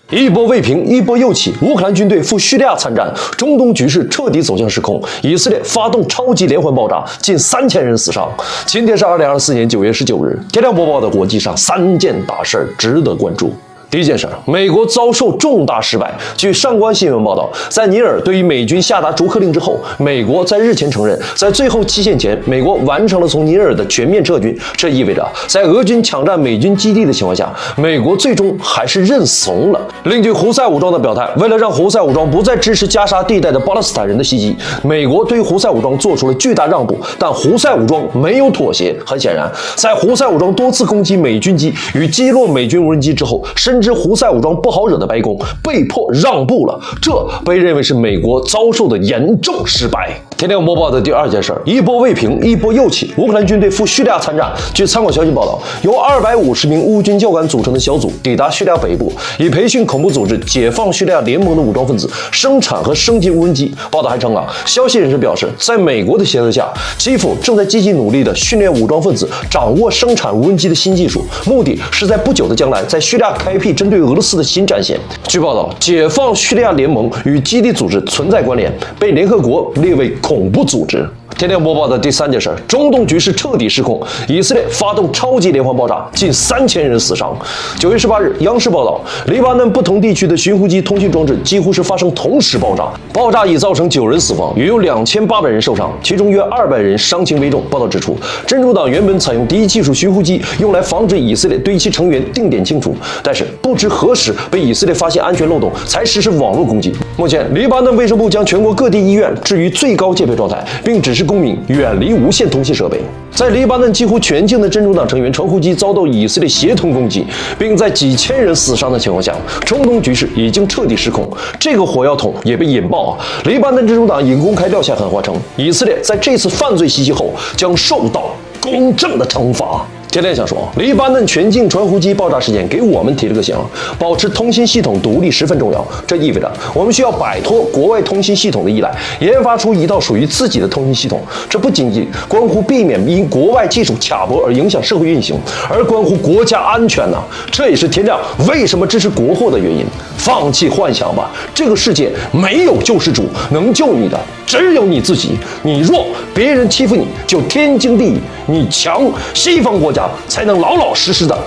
一波未平，一波又起。乌克兰军队赴叙利亚参战，中东局势彻底走向失控。以色列发动超级连环爆炸，近3000人死伤。今天是2024年9月19日。天亮播报的国际上3件大事值得关注。第一件事，美国遭受重大失败。据上官新闻报道，在尼尔对于美军下达逐客令之后，美国在日前承认，在最后期限前，美国完成了从尼尔的全面撤军。这意味着，在俄军抢占美军基地的情况下，美国最终还是认怂了。另据胡塞武装的表态，为了让胡塞武装不再支持加沙地带的巴勒斯坦人的袭击，美国对于胡塞武装做出了巨大让步，但胡塞武装没有妥协。很显然，在胡塞武装多次攻击美军机与击落美军无人机之后，深知胡塞武装不好惹的白宫被迫让步了，这被认为是美国遭受的严重失败。天亮播报的第二件事，一波未平，一波又起。乌克兰军队赴叙利亚参战。据参考消息报道，由250名乌军教官组成的小组抵达叙利亚北部，以培训恐怖组织解放叙利亚联盟的武装分子，生产和升级无人机。报道还称消息人士表示，在美国的协助下，基辅正在积极努力地训练武装分子掌握生产无人机的新技术，目的是在不久的将来在叙利亚开辟针对俄罗斯的新战线。据报道，解放叙利亚联盟与基地组织存在关联，被联合国列为恐怖组织。天亮播报的第三件事，中东局势彻底失控，以色列发动超级连环爆炸，近3000人死伤。9月18日，央视报道，黎巴嫩不同地区的寻呼机通讯装置几乎是发生同时爆炸，爆炸已造成9人死亡，约有2800人受伤，其中约200人伤情危重。报道指出，真主党原本采用第一技术寻呼机用来防止以色列对其成员定点清除，但是不知何时被以色列发现安全漏洞，才实施网络攻击。目前，黎巴嫩卫生部将全国各地医院置于最高戒备状态，并指示公民远离无线通信设备。在黎巴嫩几乎全境的真主党成员传呼机遭到以色列协同攻击，并在几千人死伤的情况下，中东局势已经彻底失控。这个火药桶也被引爆。黎巴嫩真主党已公开撂下狠话称，以色列在这次犯罪袭击后将受到公正的惩罚。天天想说，黎巴嫩全境传呼机爆炸事件给我们提了个醒：保持通信系统独立十分重要。这意味着我们需要摆脱国外通信系统的依赖，研发出一套属于自己的通信系统。这不仅仅关乎避免因国外技术卡脖而影响社会运行，而关乎国家安全呢。这也是天亮为什么支持国货的原因。放弃幻想吧，这个世界没有救世主，能救你的只有你自己。你弱，别人欺负你就天经地义；你强，西方国家才能老老实实的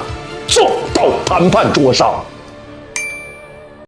坐到谈判桌上。